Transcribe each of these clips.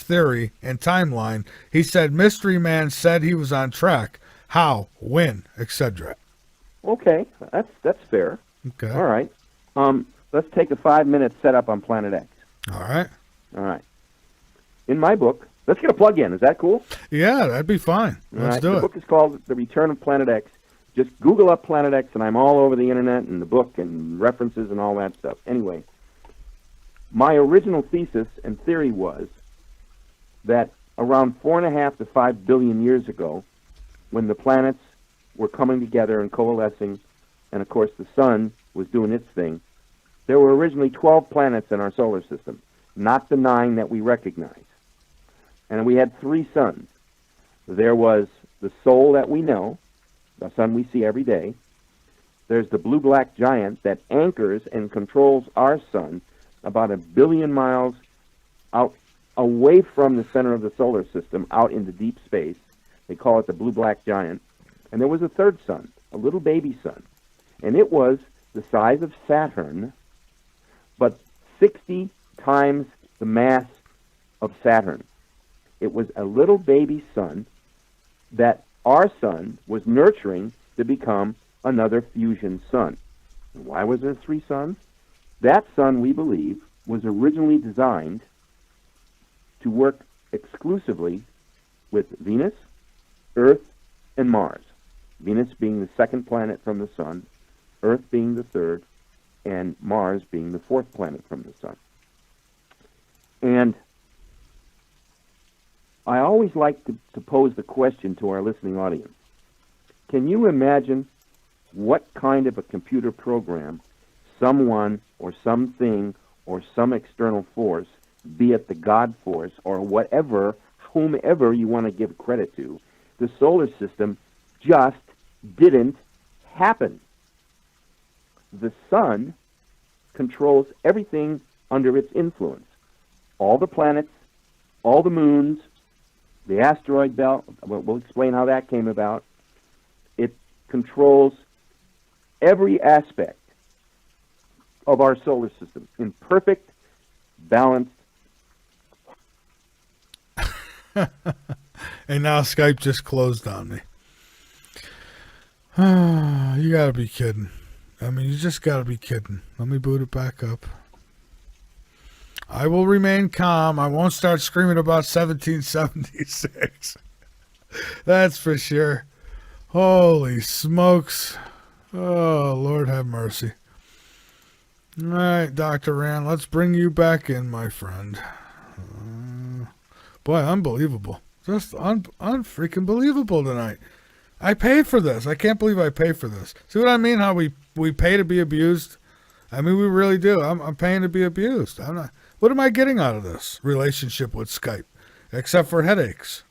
theory and timeline. He said Mystery Man said he was on track. How, when, etc. Okay, that's fair. Okay. All right. Let's take a 5-minute setup on Planet X. All right. All right. In my book, let's get a plug in. Is that cool? Yeah, that'd be fine. Let's do it. The book is called The Return of Planet X. Just Google up Planet X, and I'm all over the internet and the book and references and all that stuff. Anyway, my original thesis and theory was that around 4.5 to 5 billion years ago, when the planets were coming together and coalescing, and of course the sun was doing its thing, there were originally 12 planets in our solar system, not the 9 that we recognize. And we had 3 suns. There was the Sol that we know, the sun we see every day. There's the blue-black giant that anchors and controls our sun about 1 billion miles out away from the center of the solar system, out into deep space. They call it the blue-black giant. And there was a third sun, a little baby sun. And it was the size of Saturn, but 60 times the mass of Saturn. It was a little baby sun that our sun was nurturing to become another fusion sun. And why was there 3 suns? That sun, we believe, was originally designed to work exclusively with Venus, Earth, and Mars. Venus being the second planet from the sun, Earth being the third, and Mars being the fourth planet from the sun. And I always like to pose the question to our listening audience. Can you imagine what kind of a computer program someone or something or some external force, be it the God force or whatever, whomever you want to give credit to, the solar system just didn't happen? The sun controls everything under its influence. All the planets, all the moons, the asteroid belt, we'll explain how that came about. It controls every aspect of our solar system in perfect, balanced. And now Skype just closed on me. You gotta be kidding. I mean, you just gotta be kidding. Let me boot it back up. I will remain calm. I won't start screaming about 1776. That's for sure. Holy smokes. Oh, Lord have mercy. All right, Dr. Rand, let's bring you back in, my friend. Boy, unbelievable. Just unfreaking believable tonight. I paid for this. I can't believe I paid for this. See what I mean? How we pay to be abused? I mean, we really do. I'm paying to be abused. I'm not. What am I getting out of this relationship with Skype? Except for headaches.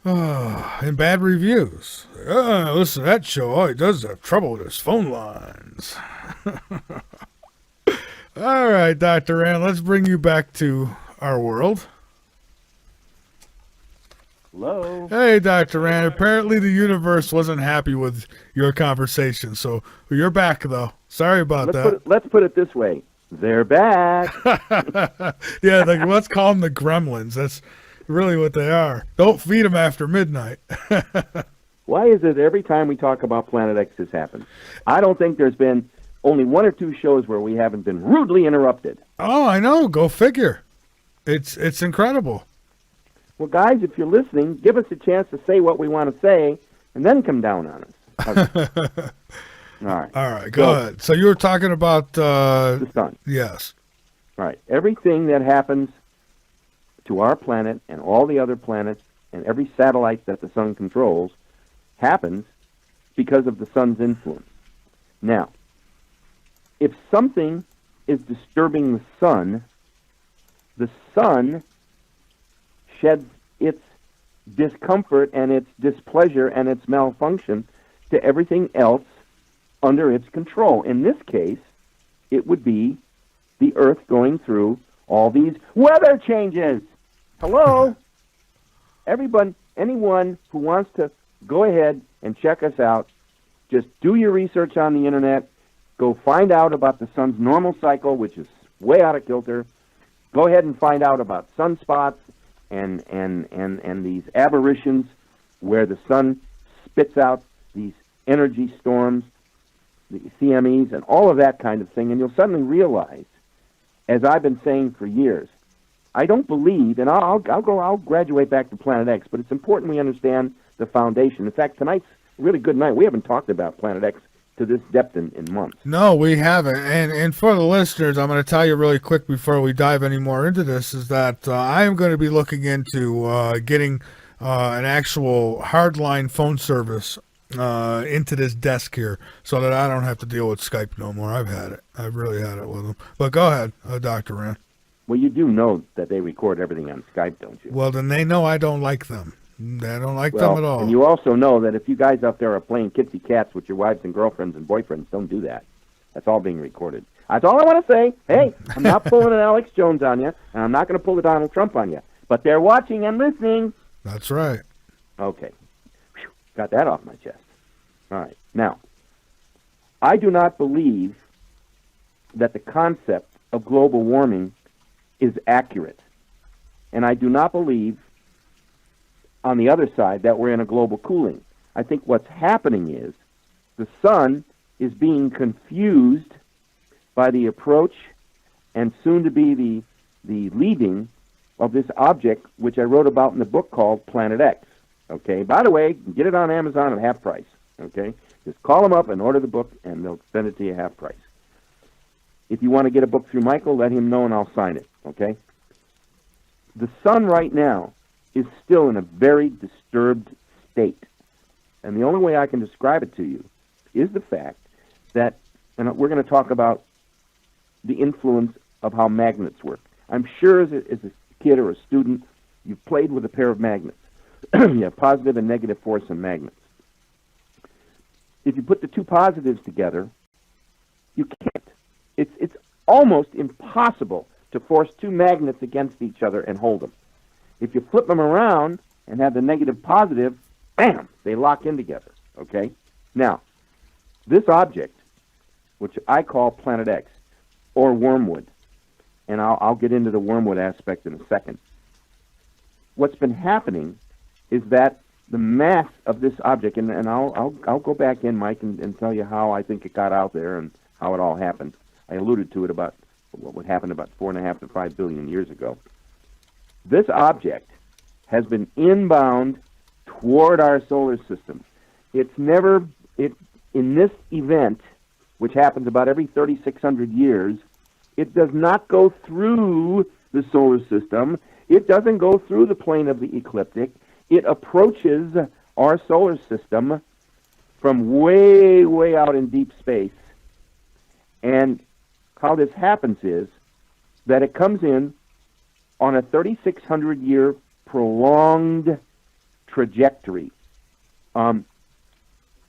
And bad reviews. Listen to that show. All he does is have trouble with his phone lines. All right, Dr. Rand, let's bring you back to our world. Hello? Hey, Dr. Rand. Apparently the universe wasn't happy with your conversation, so you're back, though. Sorry about that. Let's put it this way. They're back. Yeah, let's call them the gremlins. That's really what they are. Don't feed them after midnight. Why is it every time we talk about Planet X this happens? I don't think there's been only 1 or 2 shows where we haven't been rudely interrupted. Oh, I know. Go figure. It's incredible. Well, guys, if you're listening, give us a chance to say what we want to say, and then come down on us. All right. Go ahead. So you were talking about the sun. Yes. Right. Everything that happens to our planet and all the other planets and every satellite that the sun controls happens because of the sun's influence. Now, if something is disturbing the sun sheds its discomfort and its displeasure and its malfunction to everything else under its control. In this case, it would be the Earth going through all these weather changes. Hello? Everyone, anyone who wants to go ahead and check us out, just do your research on the internet. Go find out about the sun's normal cycle, which is way out of kilter. Go ahead and find out about sunspots and these aberrations where the sun spits out these energy storms, the CMEs, and all of that kind of thing, and you'll suddenly realize, as I've been saying for years, I don't believe, and I'll graduate back to Planet X, but it's important we understand the foundation. In fact, tonight's a really good night. We haven't talked about Planet X to this depth in months. No, we haven't. And for the listeners, I'm going to tell you really quick before we dive any more into this, is that I am going to be looking into getting an actual hardline phone service into this desk here so that I don't have to deal with Skype no more. I've had it. I've really had it with them. But go ahead, Dr. Rand. Well, you do know that they record everything on Skype, don't you? Well, then they know I don't like them. I don't like them at all. And you also know that if you guys out there are playing kitsy cats with your wives and girlfriends and boyfriends, don't do that. That's all being recorded. That's all I want to say. Hey, I'm not pulling an Alex Jones on you, and I'm not going to pull a Donald Trump on you. But they're watching and listening. That's right. Okay. Whew. Got that off my chest. All right. Now, I do not believe that the concept of global warming is accurate. And I do not believe, on the other side, that we're in a global cooling. I think what's happening is the sun is being confused by the approach and soon to be the leaving of this object, which I wrote about in the book called Planet X. Okay? By the way, you can get it on Amazon at half price. Okay? Just call them up and order the book, and they'll send it to you half price. If you want to get a book through Michael, let him know, and I'll sign it. Okay? The sun right now is still in a very disturbed state. And the only way I can describe it to you is the fact that, and we're going to talk about the influence of how magnets work. I'm sure as a kid or a student, you've played with a pair of magnets. You have positive and negative force in magnets. If you put the two positives together, you can't. It's almost impossible to force two magnets against each other and hold them. If you flip them around and have the negative positive, bam, they lock in together, okay? Now, this object, which I call Planet X, or wormwood, and I'll get into the wormwood aspect in a second. What's been happening is that the mass of this object, and I'll go back in, Mike, and tell you how I think it got out there and how it all happened. I alluded to it about what happened about 4.5 to 5 billion years ago. This object has been inbound toward our solar system. It's never, in this event, which happens about every 3,600 years, it does not go through the solar system. It doesn't go through the plane of the ecliptic. It approaches our solar system from way, way out in deep space. And how this happens is that it comes in on a 3,600-year prolonged trajectory.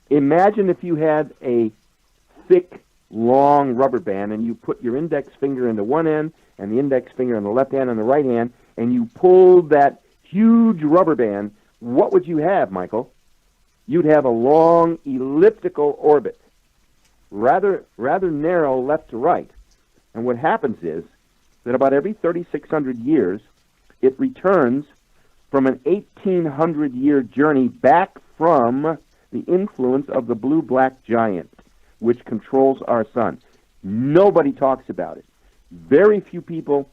Imagine if you had a thick, long rubber band, and you put your index finger into one end and the index finger on the left hand and the right hand, and you pulled that huge rubber band. What would you have, Michael? You'd have a long elliptical orbit, rather narrow left to right. And what happens is that about every 3,600 years, it returns from an 1,800-year journey back from the influence of the blue-black giant, which controls our sun. Nobody talks about it. Very few people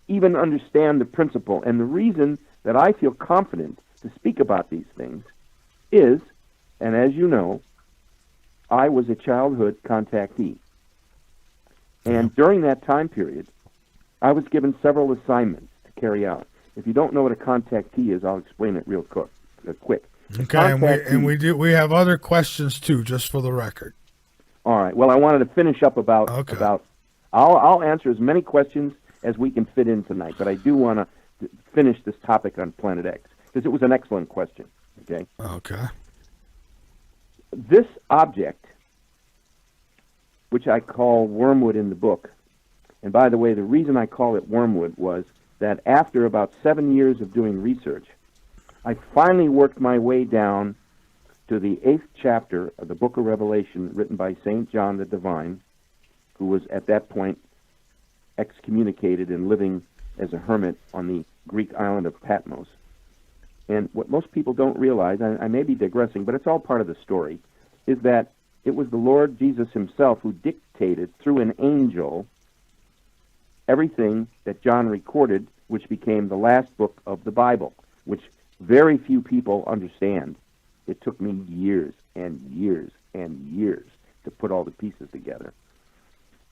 even understand the principle. And the reason that I feel confident to speak about these things is, and as you know, I was a childhood contactee. And during that time period, I was given several assignments to carry out. If you don't know what a contactee is, I'll explain it real quick. Okay, and we have other questions too, just for the record. All right. Well, I wanted to finish up about I'll answer as many questions as we can fit in tonight, but I do want to finish this topic on Planet X because it was an excellent question. Okay. Okay. This object, which I call wormwood in the book, and by the way, the reason I call it wormwood was that after about 7 years of doing research, I finally worked my way down to the 8th chapter of the book of Revelation written by St. John the Divine, who was at that point excommunicated and living as a hermit on the Greek island of Patmos. And what most people don't realize, I may be digressing, but it's all part of the story, is that it was the Lord Jesus himself who dictated through an angel everything that John recorded, which became the last book of the Bible, which very few people understand. It took me years and years and years to put all the pieces together.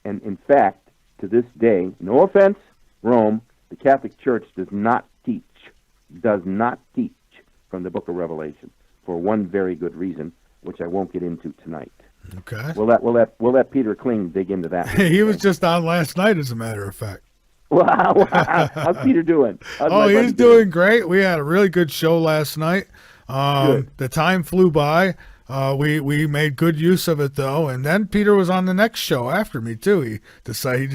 And in fact, to this day, no offense, Rome, the Catholic Church does not teach from the book of Revelation for one very good reason, which I won't get into tonight. Okay. We'll let Peter Kling dig into that. He was just on last night, as a matter of fact. Wow. How's Peter doing? He's doing great. We had a really good show last night. The time flew by. We made good use of it though, and then Peter was on the next show after me too. He decided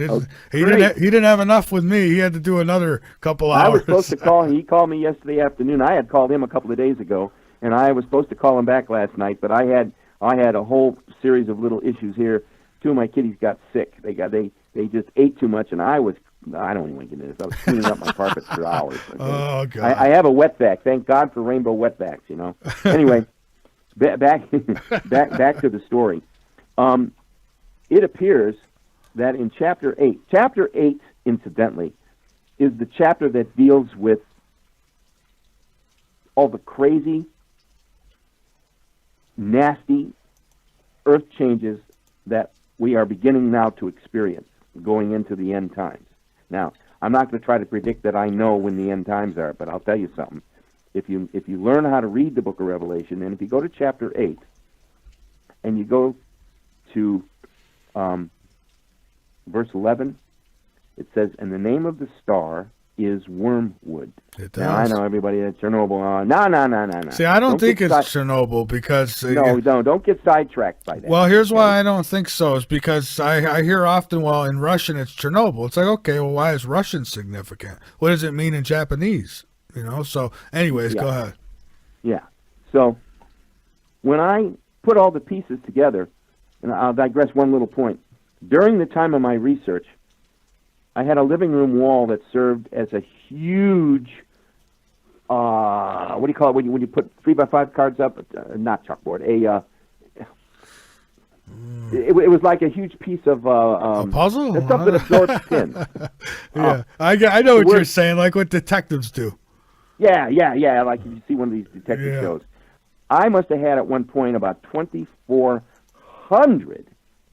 he didn't have enough with me. He had to do another couple hours. I was supposed to call him. He called me yesterday afternoon. I had called him a couple of days ago, and I was supposed to call him back last night, but I had a whole series of little issues here. Two of my kitties got sick. They just ate too much, and I don't even want to get into this. I was cleaning up my carpets for hours. Okay? Oh God! I have a wetback. Thank God for rainbow wetbacks. You know. Anyway. Back to the story. It appears that in chapter 8, incidentally, is the chapter that deals with all the crazy, nasty earth changes that we are beginning now to experience going into the end times. Now, I'm not going to try to predict that I know when the end times are, but I'll tell you something. If you learn how to read the book of Revelation, and if you go to chapter 8, and you go to verse 11, it says, "And the name of the star is Wormwood." It does. Now, I know everybody at Chernobyl. No. See, I don't think it's Chernobyl because... Don't get sidetracked by that. Well, here's why I don't think so. Is because I hear often, well, in Russian it's Chernobyl. It's like, okay, well, why is Russian significant? What does it mean in Japanese? You know, so anyways, Go ahead. Yeah. So when I put all the pieces together, and I'll digress one little point. During the time of my research, I had a living room wall that served as a huge, what do you call it when you put 3x5 cards up? Not chalkboard. It was like a huge piece of a puzzle. That's stuff that absorbs pins. Yeah, I know what you're saying, like what detectives do. Yeah, like you see one of these detective shows. I must have had at one point about 2,400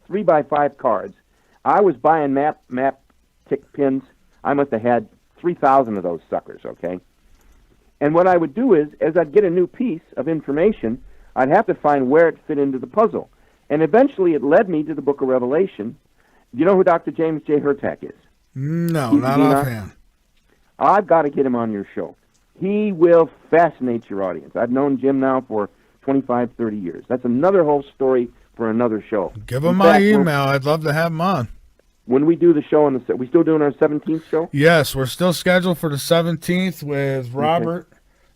3x5 cards. I was buying map tick pins. I must have had 3,000 of those suckers, okay? And what I would do is, as I'd get a new piece of information, I'd have to find where it fit into the puzzle. And eventually it led me to the book of Revelation. Do you know who Dr. James J. Hurtak is? No, not offhand. I've got to get him on your show. He will fascinate your audience. I've known Jim now for 25, 30 years. That's another whole story for another show. Give him my email. I'd love to have him on. When we do the show on we still doing our 17th show? Yes, we're still scheduled for the 17th with Robert.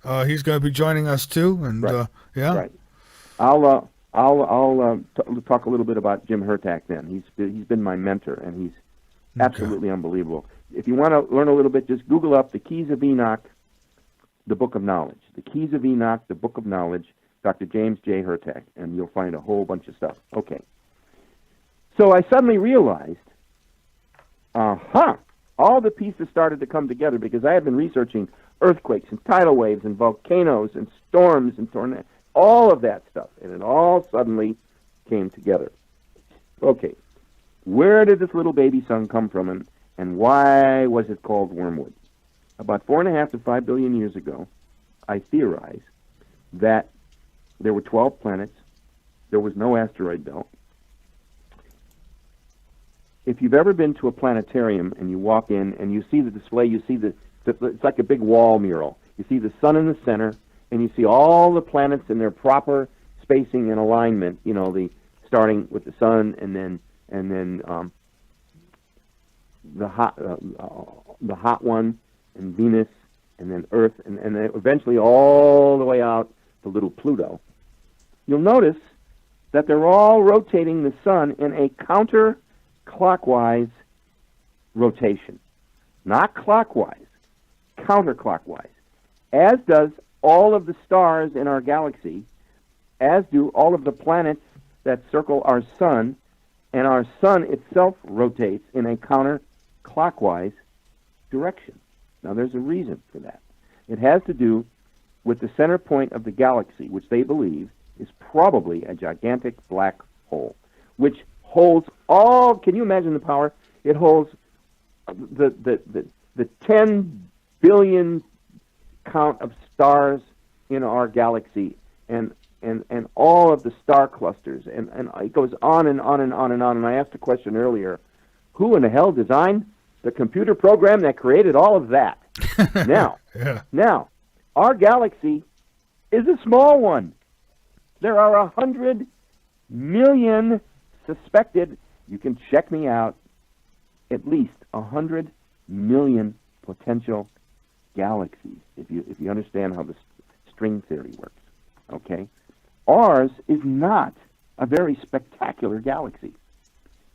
Okay. He's going to be joining us too, and right. Yeah. Right. I'll talk a little bit about Jim Hurtak then. He's been my mentor, and he's absolutely unbelievable. If you want to learn a little bit, just Google up the Keys of Enoch, the Book of Knowledge. The Keys of Enoch, the Book of Knowledge, Dr. James J. Hurtak, and you'll find a whole bunch of stuff. Okay. So I suddenly realized, all the pieces started to come together because I had been researching earthquakes and tidal waves and volcanoes and storms and tornadoes, all of that stuff, and it all suddenly came together. Okay. Where did this little baby sun come from, and why was it called Wormwood? About 4.5 to 5 billion years ago, I theorize that there were 12 planets. There was no asteroid belt. If you've ever been to a planetarium and you walk in and you see the display, you see it's like a big wall mural. You see the sun in the center, and you see all the planets in their proper spacing and alignment. You know, starting with the sun, and then the hot one, and Venus, and then Earth, and then eventually all the way out to little Pluto. You'll notice that they're all rotating the sun in a counterclockwise rotation. not clockwise, counterclockwise, as does all of the stars in our galaxy, as do all of the planets that circle our sun, and our sun itself rotates in a counterclockwise direction. Now, there's a reason for that. It has to do with the center point of the galaxy, which they believe is probably a gigantic black hole, which holds all, can you imagine the power? It holds the 10 billion count of stars in our galaxy, and all of the star clusters, and it goes on and on and on and on. And I asked a question earlier, who in the hell designed the computer program that created all of that? Now, our galaxy is a small one. There are 100 million suspected, you can check me out, at least 100 million potential galaxies, if you understand how the string theory works, okay? Ours is not a very spectacular galaxy.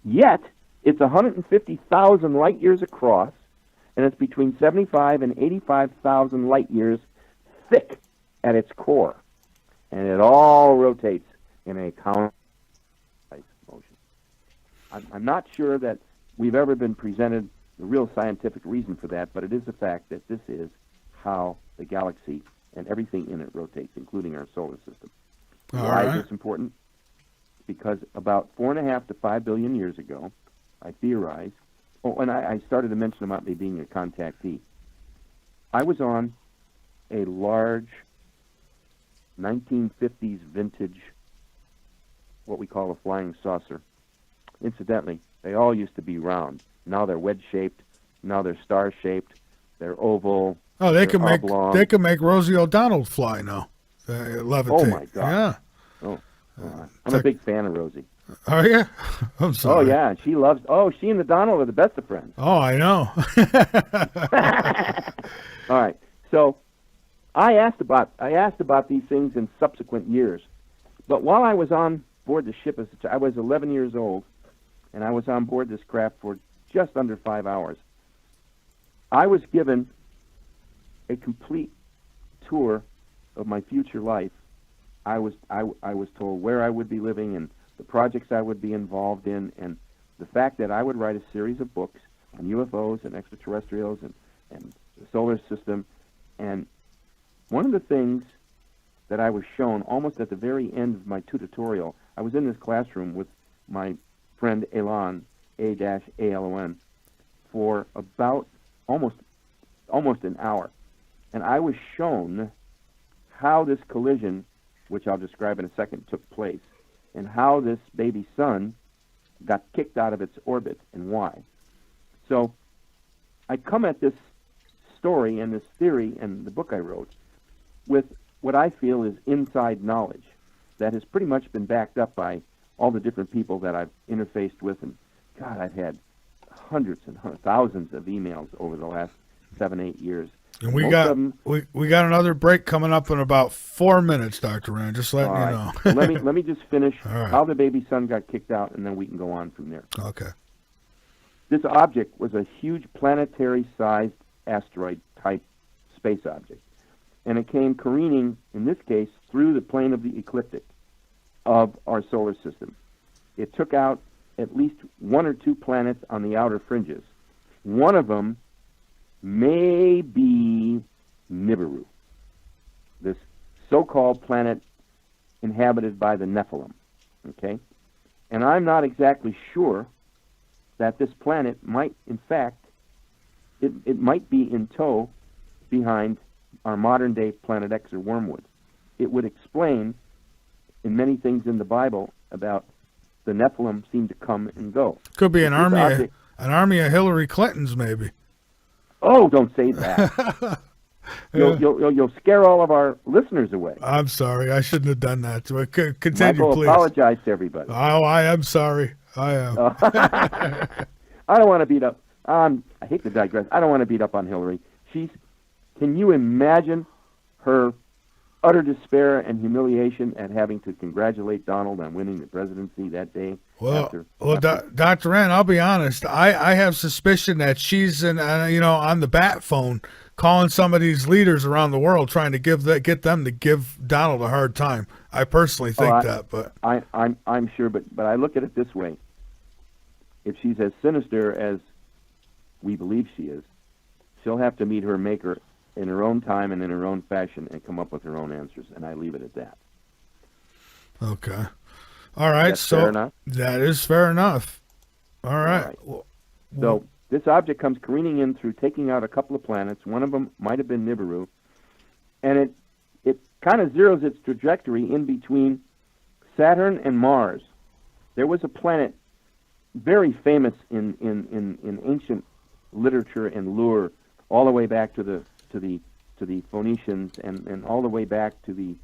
Yet, it's 150,000 light years across, and it's between 75 and 85,000 light years thick at its core. And it all rotates in a counterclockwise motion. I'm not sure that we've ever been presented the real scientific reason for that, but it is a fact that this is how the galaxy and everything in it rotates, including our solar system. Why is this important? Because about 4.5 to 5 billion years ago, I theorized, and I started to mention about me being a contactee. I was on a large 1950s vintage, what we call a flying saucer. Incidentally, they all used to be round. Now they're wedge-shaped. Now they're star-shaped. They're oval. Oh, they can oblong. make Rosie O'Donnell fly now. Levitate. Oh my God! Yeah. I'm a big fan of Rosie. Oh yeah. I'm sorry. Oh yeah, she loves. Oh, she and the Donald are the best of friends. Oh, I know. All right. So I asked about these things in subsequent years, but while I was on board the ship, I was 11 years old, and I was on board this craft for just under 5 hours. I was given a complete tour of my future life. I was told where I would be living and the projects I would be involved in, and the fact that I would write a series of books on UFOs and extraterrestrials and the solar system. And one of the things that I was shown almost at the very end of my tutorial, I was in this classroom with my friend Alon, A-A-L-O-N, for about almost an hour. And I was shown how this collision, which I'll describe in a second, took place, and how this baby sun got kicked out of its orbit and why. So I come at this story and this theory and the book I wrote with what I feel is inside knowledge that has pretty much been backed up by all the different people that I've interfaced with. And God, I've had hundreds and thousands of emails over the last 7-8 years. And we got another break coming up in about 4 minutes, Dr. Rand. Just letting you know. let me just finish how the baby sun got kicked out, and then we can go on from there. Okay. This object was a huge planetary-sized asteroid-type space object, and it came careening, in this case, through the plane of the ecliptic of our solar system. It took out at least 1 or 2 planets on the outer fringes. One of them may be Nibiru, this so-called planet inhabited by the Nephilim, okay? And I'm not exactly sure that this planet might, in fact, it might be in tow behind our modern-day Planet X or Wormwood. It would explain, in many things in the Bible, about the Nephilim seem to come and go. Could be an army of Hillary Clintons, maybe. Oh, don't say that. You'll scare all of our listeners away. I'm sorry. I shouldn't have done that. Continue, Michael, please. Apologize to everybody. Oh, I am sorry. I am. I don't want to beat up. I hate to digress. I don't want to beat up on Hillary. Can you imagine her utter despair and humiliation at having to congratulate Donald on winning the presidency that day? Well, Dr. N, I'll be honest. I have suspicion that she's on the bat phone calling some of these leaders around the world trying to get them to give Donald a hard time. I personally think that, but I'm sure, but I look at it this way: if she's as sinister as we believe she is, she'll have to meet her maker in her own time and in her own fashion and come up with her own answers. And I leave it at that. Okay. All right. That's fair enough? That is fair enough. All right. So this object comes careening in through taking out a couple of planets. One of them might have been Nibiru. And it kind of zeroes its trajectory in between Saturn and Mars. There was a planet very famous in ancient literature and lore, all the way back to the Phoenicians and all the way back to the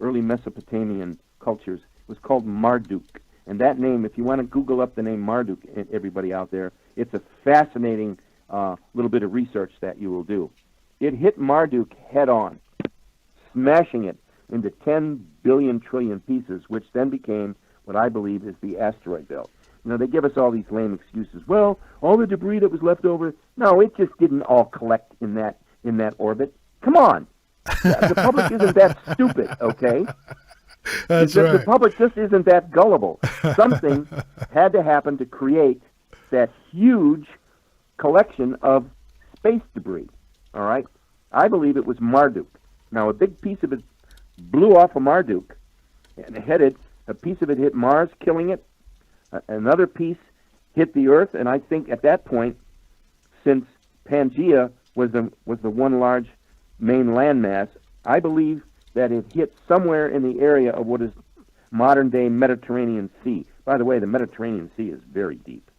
early Mesopotamian cultures. It was called Marduk. And that name, if you want to Google up the name Marduk, everybody out there, it's a fascinating little bit of research that you will do. It hit Marduk head on, smashing it into 10 billion trillion pieces, which then became what I believe is the asteroid belt. They give us all these lame excuses. Well, all the debris that was left over, no, it just didn't all collect in that orbit. Come on. The public isn't that stupid, okay? That's right. The public just isn't that gullible. Something had to happen to create that huge collection of space debris, all right? I believe it was Marduk. Now, a big piece of it blew off of Marduk, and a piece of it hit Mars, killing it. Another piece hit the Earth, and I think at that point, since Pangea was the one large main landmass, I believe that it hit somewhere in the area of what is modern-day Mediterranean Sea. By the way, the Mediterranean Sea is very deep,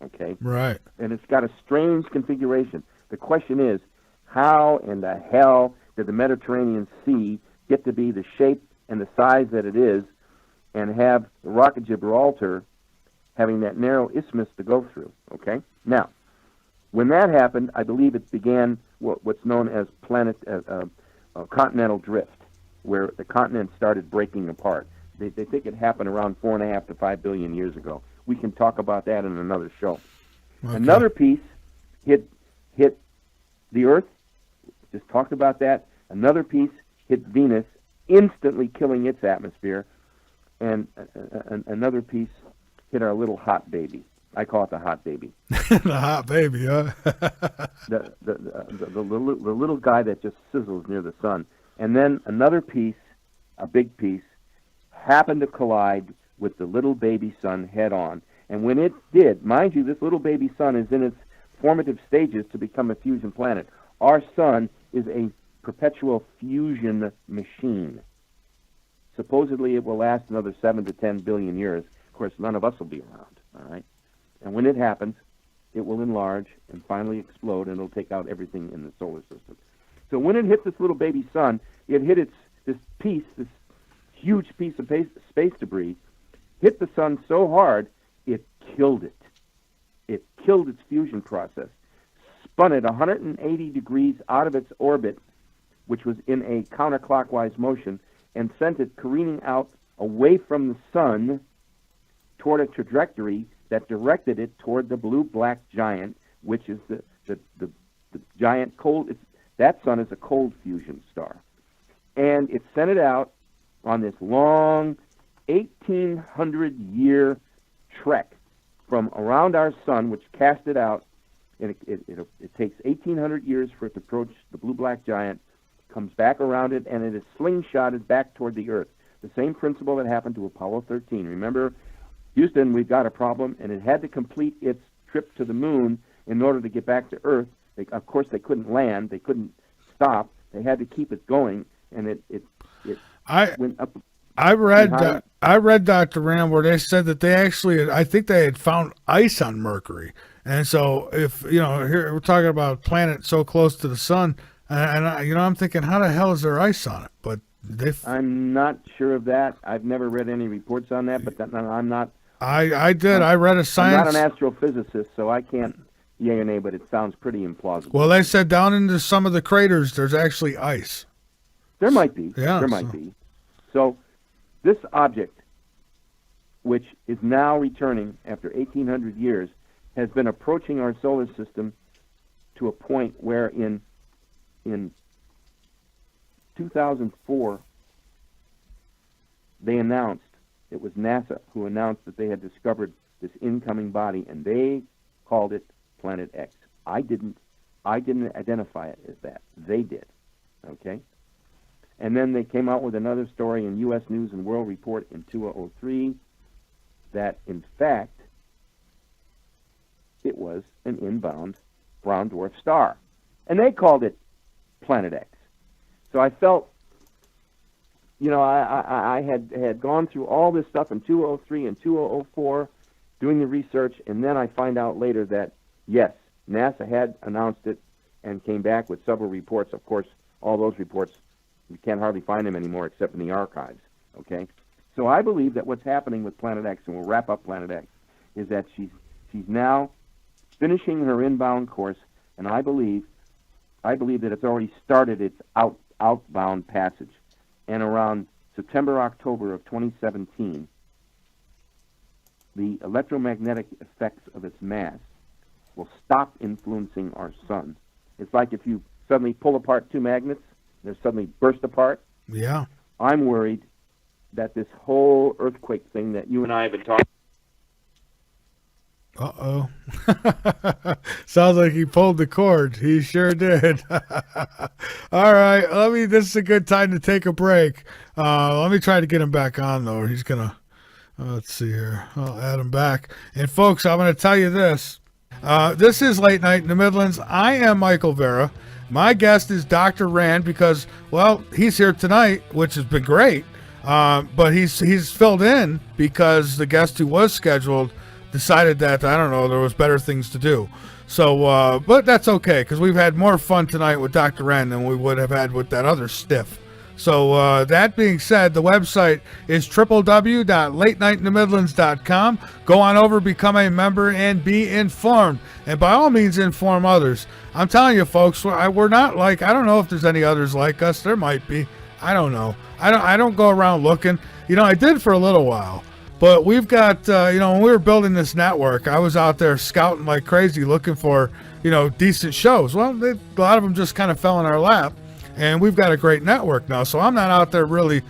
okay? Right. And it's got a strange configuration. The question is, how in the hell did the Mediterranean Sea get to be the shape and the size that it is, and have the Rock of Gibraltar having that narrow isthmus to go through, okay? Now, when that happened, I believe it began what's known as continental drift, where the continent started breaking apart. They think it happened around 4.5 to 5 billion years ago. We can talk about that in another show. Okay. Another piece hit the Earth. Just talked about that. Another piece hit Venus, instantly killing its atmosphere. And another piece hit our little hot baby. I call it the hot baby. The hot baby, huh? the little guy that just sizzles near the sun. And then another piece, a big piece, happened to collide with the little baby sun head on. And when it did, mind you, this little baby sun is in its formative stages to become a fusion planet. Our sun is a perpetual fusion machine. Supposedly it will last another 7 to 10 billion years. Of course, none of us will be around, all right? And when it happens, it will enlarge and finally explode, and it'll take out everything in the solar system. So when it hit this little baby sun, it hit this huge piece of space debris, hit the sun so hard, it killed it. It killed its fusion process, spun it 180 degrees out of its orbit, which was in a counterclockwise motion, and sent it careening out away from the sun toward a trajectory that directed it toward the blue-black giant, which is the giant cold. That sun is a cold fusion star. And it sent it out on this long 1,800-year trek from around our sun, which cast it out. And it takes 1,800 years for it to approach the blue-black giant, comes back around it, and it is slingshotted back toward the Earth. The same principle that happened to Apollo 13. Remember, Houston, we've got a problem, and it had to complete its trip to the moon in order to get back to Earth. Of course, they couldn't land. They couldn't stop. They had to keep it going, and it went up. I read Dr. Ram where they said that they actually, I think they had found ice on Mercury. And so if, here we're talking about a planet so close to the sun, and I'm thinking, how the hell is there ice on it? But I'm not sure of that. I've never read any reports on that, but I'm not. I did. I read a science. I'm not an astrophysicist, so I can't yay or nay, but it sounds pretty implausible. Well, they said down into some of the craters, there's actually ice. There might be. Yeah. There might be. So this object which is now returning after 1,800 years, has been approaching our solar system to a point where in 2004, they announced, it was NASA who announced that they had discovered this incoming body, and they called it Planet X. I didn't identify it as that. They did. Okay? And then they came out with another story in U.S. News and World Report in 2003 that, in fact, it was an inbound brown dwarf star. And they called it Planet X. So I felt, you know, I had gone through all this stuff in 2003 and 2004 doing the research, and then I find out later that, yes, NASA had announced it and came back with several reports. Of course, all those reports, we can't hardly find them anymore except in the archives, okay? So I believe that what's happening with Planet X, and we'll wrap up Planet X, is that she's now finishing her inbound course, and I believe that it's already started its outbound passage. And around September, October of 2017, the electromagnetic effects of its mass will stop influencing our sun. It's like if you suddenly pull apart two magnets, they suddenly burst apart. Yeah. I'm worried that this whole earthquake thing that you and I have been talking. Uh-oh. Sounds like he pulled the cord. He sure did. All right. This is a good time to take a break. Let me try to get him back on, though. He's going to, let's see here. I'll add him back. And, folks, I'm going to tell you this. This is Late Night in the Midlands. I am Michael Vera. My guest is Dr. Rand because, well, he's here tonight, which has been great. But he's filled in because the guest who was scheduled decided that, I don't know, there was better things to do. So, but that's okay, because we've had more fun tonight with Dr. Rand than we would have had with that other stiff. So, that being said, the website is www.latenightinthe-midlands.com. Go on over, become a member, and be informed. And by all means, inform others. I'm telling you, folks, we're not like, I don't know if there's any others like us. There might be. I don't know. I don't go around looking. You know, I did for a little while. But we've got, when we were building this network, I was out there scouting like crazy looking for, decent shows. Well, a lot of them just kind of fell in our lap, and we've got a great network now. So I'm not out there really,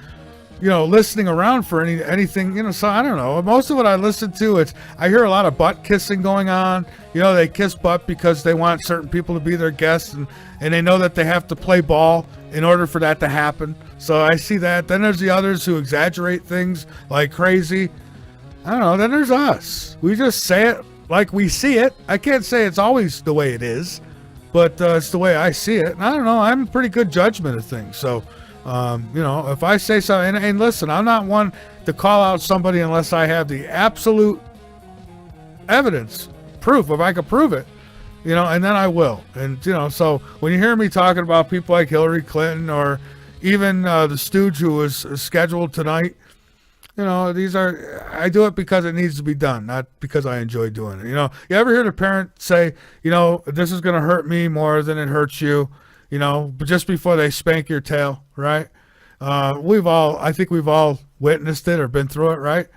listening around for anything, so I don't know. Most of what I listen to, I hear a lot of butt kissing going on. They kiss butt because they want certain people to be their guests, and they know that they have to play ball in order for that to happen. So I see that. Then there's the others who exaggerate things like crazy. I don't know. Then there's us. We just say it like we see it. I can't say it's always the way it is, but it's the way I see it. And I don't know. I'm a pretty good judgment of things. So, if I say something, and listen, I'm not one to call out somebody unless I have the absolute evidence, proof, if I could prove it, and then I will. And, so when you hear me talking about people like Hillary Clinton or even the stooge who was scheduled tonight, I do it because it needs to be done, not because I enjoy doing it. You ever hear the parent say, this is going to hurt me more than it hurts you, but just before they spank your tail, right? I think we've all witnessed it or been through it, right?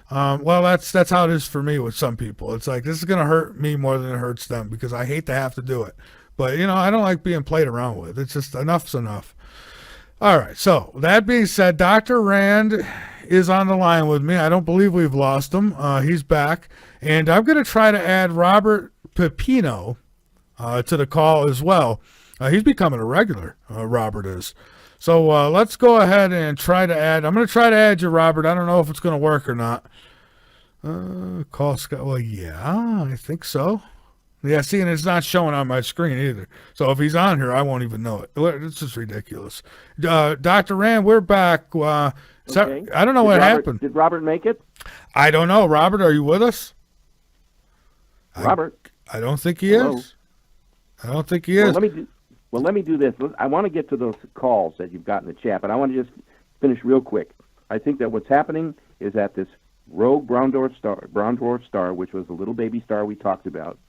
Well, that's how it is for me with some people. It's like, this is going to hurt me more than it hurts them because I hate to have to do it. But, I don't like being played around with. It's just enough's enough. All right. So that being said, Dr. Rand is on the line with me. I don't believe we've lost him. He's back. And I'm going to try to add Robert Pepino to the call as well. He's becoming a regular, Robert is. So let's go ahead and try to add. I'm going to try to add you, Robert. I don't know if it's going to work or not. Call Scott. Well, yeah, I think so. Yeah, see, and it's not showing on my screen either. So if he's on here, I won't even know it. It's just ridiculous. Dr. Rand, we're back. Okay. I don't know what happened. Did Robert make it? I don't know. Robert, are you with us? Robert? I don't think he is. I don't think he is. Let me do this. I want to get to those calls that you've got in the chat, but I want to just finish real quick. I think that what's happening is that this rogue brown dwarf star, which was the little baby star we talked about,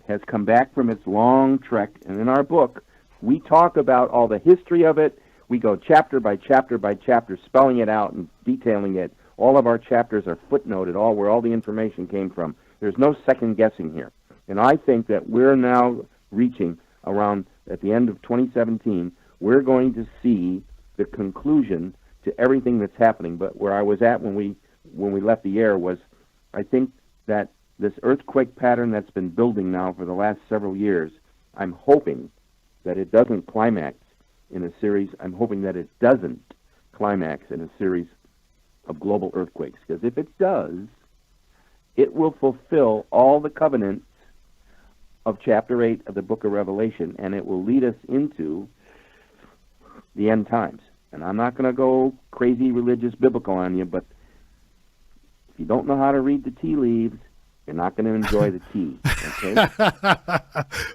has come back from its long trek, and in our book, we talk about all the history of it. We go chapter by chapter by chapter, spelling it out and detailing it, All of our chapters are footnoted, all where all the information came from. There's no second guessing here. And I think that we're now reaching around at the end of 2017, we're going to see the conclusion to everything that's happening. But where I was at when we left the air was, I think that this earthquake pattern that's been building now for the last several years, I'm hoping that it doesn't climax in a series. I'm hoping that it doesn't climax in a series of global earthquakes. Because if it does, it will fulfill all the covenants of chapter 8 of the book of Revelation, and it will lead us into the end times. And I'm not going to go crazy religious biblical on you, but if you don't know how to read the tea leaves, you're not going to enjoy the tea. Okay?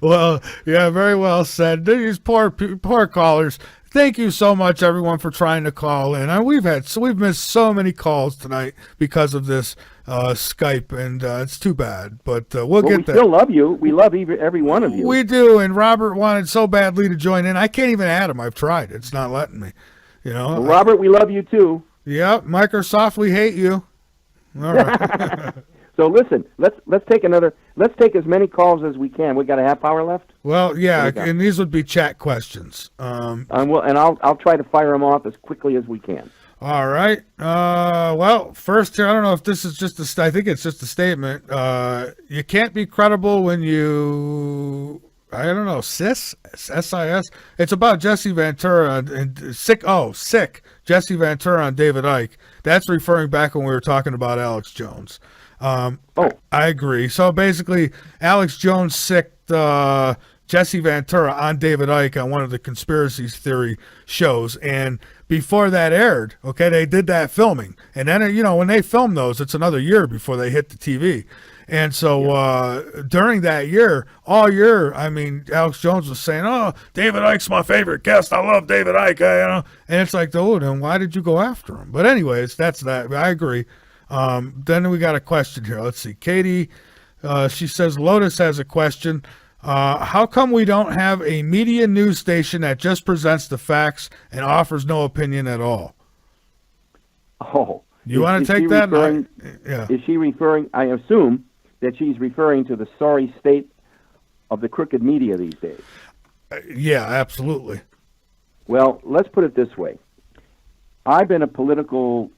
Well, yeah, very well said. These poor callers. Thank you so much, everyone, for trying to call in. We've missed so many calls tonight because of this Skype, and it's too bad. But we'll get there. We still love you. We love every one of you. We do. And Robert wanted so badly to join in. I can't even add him. I've tried. It's not letting me. You know. Well, Robert, we love you too. Yep. Microsoft, we hate you. All right. So listen, let's take as many calls as we can. We got a half hour left. Well, yeah, and these would be chat questions. I'll try to fire them off as quickly as we can. All right. Well, first here, I don't know if this is just I think it's just a statement. You can't be credible when you, I don't know, SIS. It's about Jesse Ventura and sick Jesse Ventura on David Icke. That's referring back when we were talking about Alex Jones. I agree. So basically, Alex Jones sicked Jesse Ventura on David Icke on one of the conspiracy theory shows. And before that aired, okay, they did that filming. And then, you know, when they film those, it's another year before they hit the TV. And so during that year, all year, I mean, Alex Jones was saying, "Oh, David Icke's my favorite guest. I love David Icke." You know? And it's like, oh, then why did you go after him? But anyways, that's that. I agree. Then we got a question here. Let's see. Katie, she says, Lotus has a question. How come we don't have a media news station that just presents the facts and offers no opinion at all? Oh. You want to take that? Yeah. Is she referring, I assume, that she's referring to the sorry state of the crooked media these days? Yeah, absolutely. Well, let's put it this way. I've been a political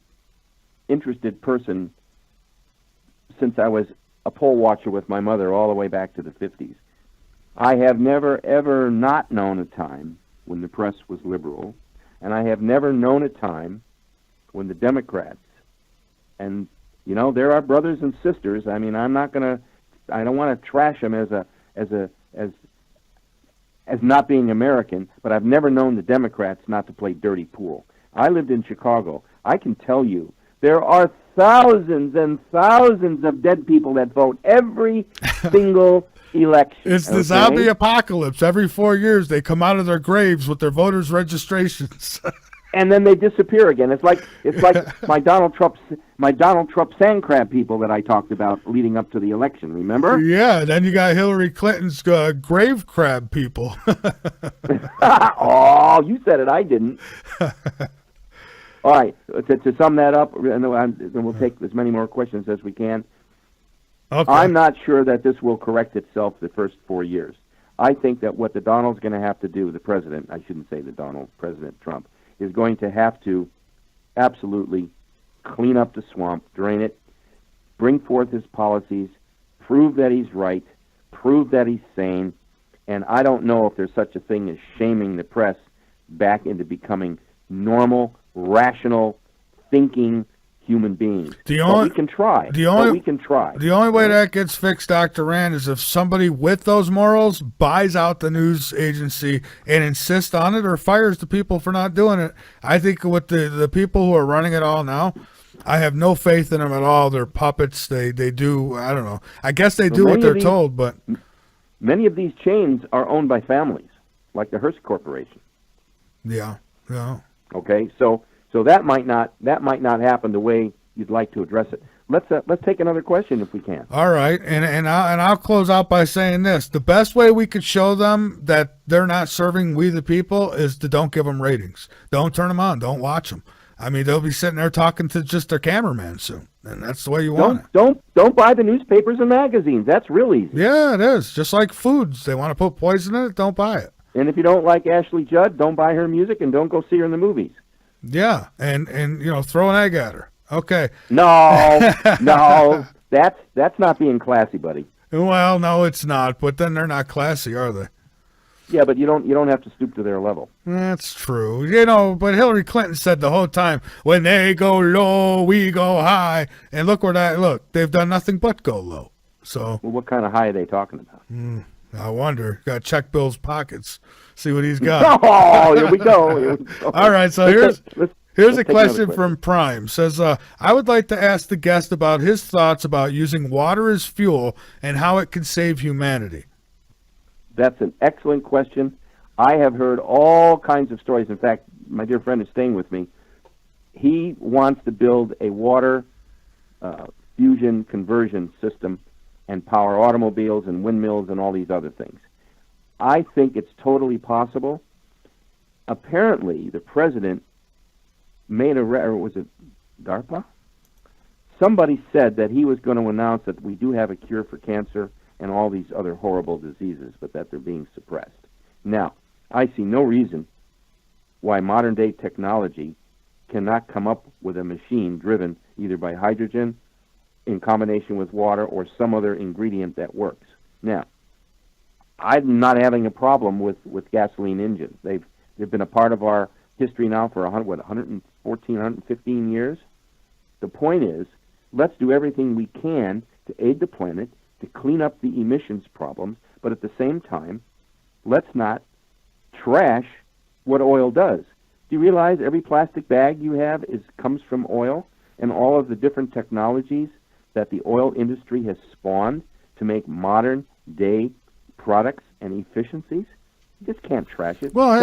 interested person since I was a poll watcher with my mother all the way back to the 50s. I have never, ever not known a time when the press was liberal, and I have never known a time when the Democrats, and, you know, they're our brothers and sisters. I mean, I don't want to trash them as not being American, but I've never known the Democrats not to play dirty pool. I lived in Chicago. I can tell you, there are thousands and thousands of dead people that vote every single election. It's the zombie apocalypse. Every 4 years, they come out of their graves with their voters' registrations. And then they disappear again. It's like my Donald Trump sand crab people that I talked about leading up to the election. Remember? Yeah. Then you got Hillary Clinton's grave crab people. Oh, you said it. I didn't. All right. To sum that up, and then we'll take as many more questions as we can. Okay. I'm not sure that this will correct itself the first 4 years. I think that what the Donald's going to have to do, the president, I shouldn't say the Donald, President Trump, is going to have to absolutely clean up the swamp, drain it, bring forth his policies, prove that he's right, prove that he's sane, and I don't know if there's such a thing as shaming the press back into becoming normal, rational, thinking human beings. We can try. The only way that gets fixed, Dr. Rand, is if somebody with those morals buys out the news agency and insists on it or fires the people for not doing it. I think with the people who are running it all now, I have no faith in them at all. They're puppets. They do, I don't know. I guess they do what they're told, but many of these chains are owned by families, like the Hearst Corporation. Yeah. Okay, so that might not happen the way you'd like to address it. Let's take another question if we can. All right, and I'll close out by saying this: the best way we could show them that they're not serving we the people is to don't give them ratings, don't turn them on, don't watch them. I mean, they'll be sitting there talking to just their cameraman soon, and that's the way you want it. Don't buy the newspapers and magazines. That's real easy. Yeah, it is. Just like foods. They want to put poison in it, don't buy it. And if you don't like Ashley Judd, don't buy her music and don't go see her in the movies. Yeah, and throw an egg at her. Okay. No, no, that's not being classy, buddy. Well, no, it's not. But then they're not classy, are they? Yeah, but you don't have to stoop to their level. That's true. But Hillary Clinton said the whole time, when they go low, we go high. And look, they've done nothing but go low. So, Well, what kind of high are they talking about? I wonder. Got to check Bill's pockets, see what he's got. Oh, here we go. All right, so let's here's a take another question from Prime. Says, I would like to ask the guest about his thoughts about using water as fuel and how it can save humanity. That's an excellent question. I have heard all kinds of stories. In fact, my dear friend is staying with me. He wants to build a water fusion conversion system and power automobiles and windmills and all these other things. I think it's totally possible. Apparently, the president made or was it DARPA? Somebody said that he was going to announce that we do have a cure for cancer and all these other horrible diseases, but that they're being suppressed. Now, I see no reason why modern-day technology cannot come up with a machine driven either by hydrogen in combination with water or some other ingredient that works. Now, I'm not having a problem with gasoline engines. They've been a part of our history now for 114, 115 years. The point is, let's do everything we can to aid the planet, to clean up the emissions problems, but at the same time, let's not trash what oil does. Do you realize every plastic bag you have comes from oil, and all of the different technologies that the oil industry has spawned to make modern day products and efficiencies? You just can't trash it. Well,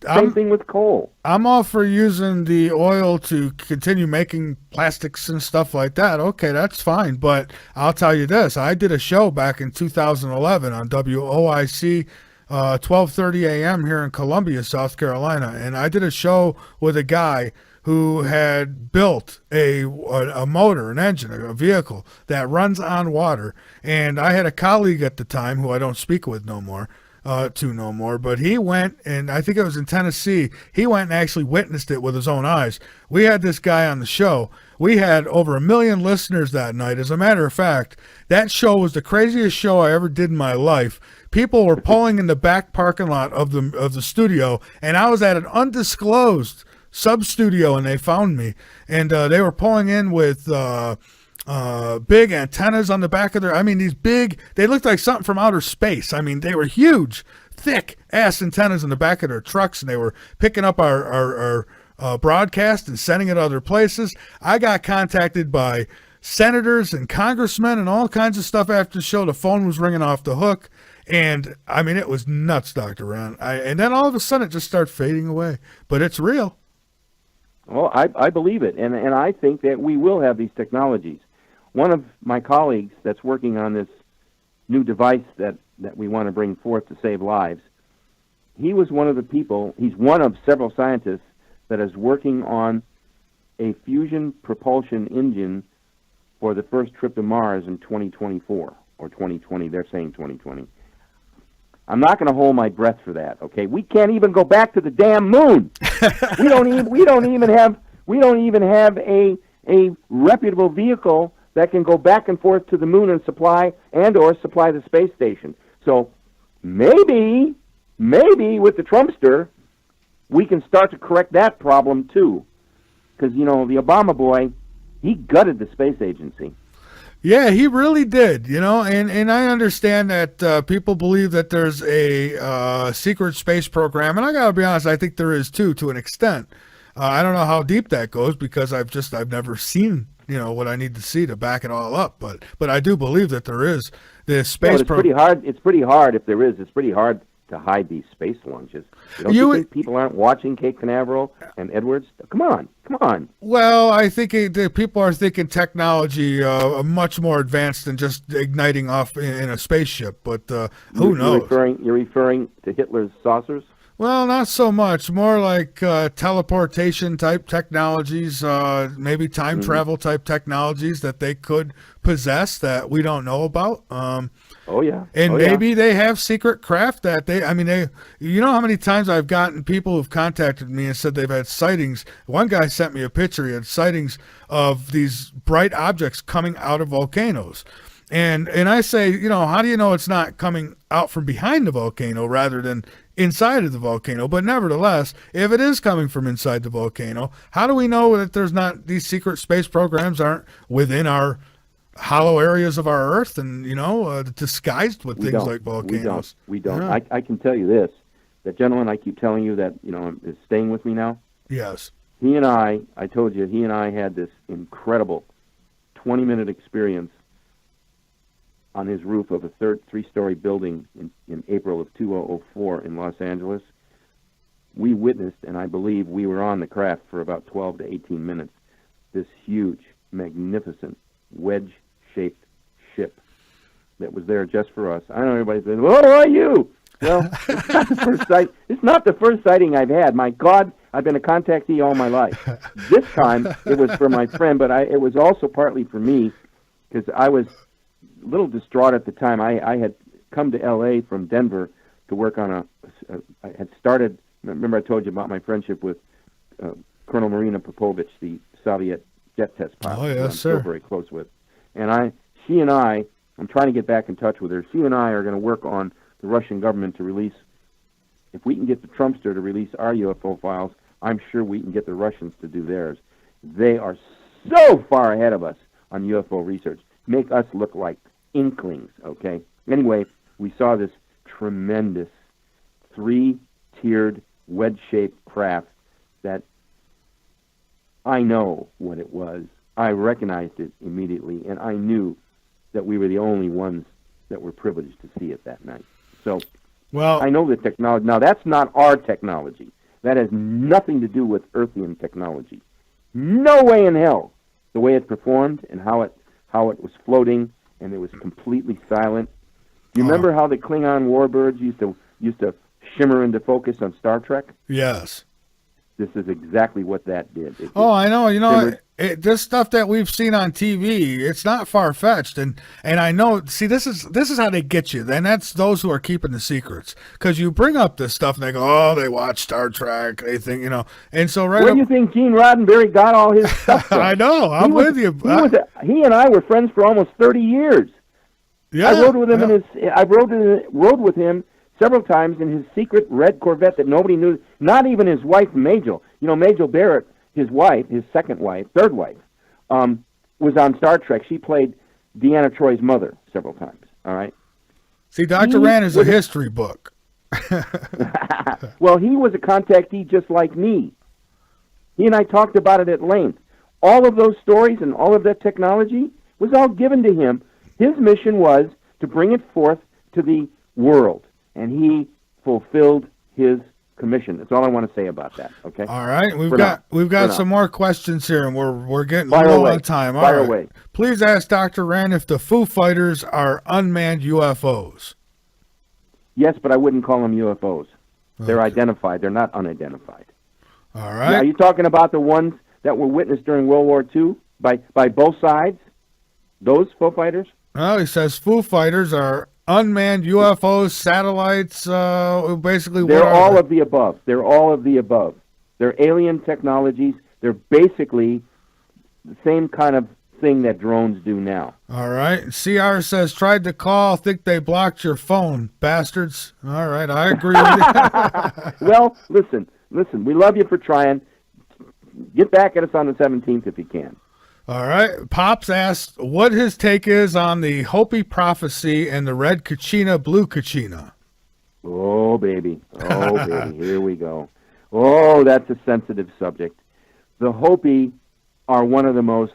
Same thing with coal. I'm all for using the oil to continue making plastics and stuff like that. Okay, that's fine. But I'll tell you this. I did a show back in 2011 on WOIC 12:30 a.m. here in Columbia, South Carolina. And I did a show with a guy who had built a motor, an engine, a vehicle that runs on water. And I had a colleague at the time who I don't speak with no more, but he went, and I think it was in Tennessee, he went and actually witnessed it with his own eyes. We had this guy on the show. We had over 1 million listeners that night. As a matter of fact, that show was the craziest show I ever did in my life. People were pulling in the back parking lot of the studio, and I was at an undisclosed sub-studio, and they found me. And they were pulling in with big antennas on the back of they looked like something from outer space. I mean, they were huge, thick ass antennas in the back of their trucks, and they were picking up our broadcast and sending it other places. I got contacted by senators and congressmen and all kinds of stuff after the show. The phone was ringing off the hook, and I mean, it was nuts, Dr. Ron. And then all of a sudden it just started fading away, but it's real. Well, I believe it, and I think that we will have these technologies. One of my colleagues that's working on this new device that we want to bring forth to save lives, he was one of the people, he's one of several scientists that is working on a fusion propulsion engine for the first trip to Mars in 2024, or 2020, they're saying 2020. I'm not going to hold my breath for that, okay? We can't even go back to the damn moon. we don't even have a reputable vehicle that can go back and forth to the moon and supply the space station. So maybe with the Trumpster, we can start to correct that problem too. Because, the Obama boy, he gutted the space agency. Yeah, he really did, and I understand that people believe that there's a secret space program, and I got to be honest, I think there is too, to an extent. I don't know how deep that goes because I've never seen what I need to see to back it all up, but I do believe that there is this space program. It's pretty hard if there is. It's pretty hard to hide these space launches. Don't you think people aren't watching Cape Canaveral and Edwards? Come on. Well, I think people are thinking technology much more advanced than just igniting off in a spaceship, but who knows? You're referring to Hitler's saucers? Well, not so much. More like teleportation type technologies, maybe time Hmm. travel type technologies that they could possess that we don't know about. Oh yeah, And oh yeah. maybe they have secret craft that I mean, you know how many times I've gotten people who've contacted me and said they've had sightings. One guy sent me a picture. He had sightings of these bright objects coming out of volcanoes. And I say, how do you know it's not coming out from behind the volcano rather than inside of the volcano? But nevertheless, if it is coming from inside the volcano, how do we know that there's not these secret space programs aren't within our hollow areas of our Earth and disguised with We things don't. like We don't. volcanoes? We don't. Yeah. I can tell you this: that gentleman I keep telling you that is staying with me now. Yes. He and I told you, he and I had this incredible 20-minute experience on his roof of a three-story building in April of 2004 in Los Angeles. We witnessed, and I believe we were on the craft for about 12 to 18 minutes, this huge, magnificent, wedge-shaped ship that was there just for us. I know everybody says, "What are you?" Well, it's not the first sight. It's not the first sighting I've had. My God, I've been a contactee all my life. This time it was for my friend, but it was also partly for me because I was a little distraught at the time. I had come to L.A. from Denver to work on I had started. Remember, I told you about my friendship with Colonel Marina Popovich, the Soviet jet test pilot. Oh, who yes, I'm sir. still very close with. And she and I'm trying to get back in touch with her. She and I are going to work on the Russian government to release. If we can get the Trumpster to release our UFO files, I'm sure we can get the Russians to do theirs. They are so far ahead of us on UFO research. Make us look like inklings, okay? Anyway, we saw this tremendous three-tiered wedge-shaped craft that I know what it was. I recognized it immediately, and I knew that we were the only ones that were privileged to see it that night. So Well, I know the technology. Now, that's not our technology. That has nothing to do with Earthian technology. No way in hell. The way it performed and how it was floating, and it was completely silent. You remember how the Klingon warbirds used to shimmer into focus on Star Trek? yes. This is exactly what that did. Oh, I know. shimmered. This stuff that we've seen on TV, it's not far fetched, and I know. See, this is how they get you, and that's those who are keeping the secrets. Because you bring up this stuff, and they go, "Oh, they watch Star Trek." They think, and so Where do you think Gene Roddenberry got all his stuff from? I know. I'm with you. He and I were friends for almost 30 years. Yeah, I rode with him yeah. I rode with him several times in his secret red Corvette that nobody knew. Not even his wife, Majel. Majel Barrett, his wife, his third wife, was on Star Trek. She played Deanna Troy's mother several times. All right. See, Dr. Rand is a history book. Well, he was a contactee just like me. He and I talked about it at length. All of those stories and all of that technology was all given to him. His mission was to bring it forth to the world, and he fulfilled his commission. That's all I want to say about that. Okay. All right, we've For got now. some more questions here, and we're getting Fire low away. on time. All Fire right. away. Please ask Dr. Rand if the Foo Fighters are unmanned UFOs. Yes, but I wouldn't call them UFOs. They're Okay. identified. They're not unidentified. All Are right. you talking about the ones that were witnessed during World War II by both sides? Those Foo Fighters? Well, he says Foo Fighters are unmanned UFOs, satellites. Basically, what They're are all they? of the above. They're all of the above. They're alien technologies. They're basically the same kind of thing that drones do now. All right. CR says tried to call. Think they blocked your phone, bastards. All right, I agree with you. Well, listen. We love you for trying. Get back at us on the 17th if you can. All right. Pops asked what his take is on the Hopi prophecy and the red Kachina, blue Kachina. Oh, baby. Oh, baby. Here we go. Oh, that's a sensitive subject. The Hopi are one of the most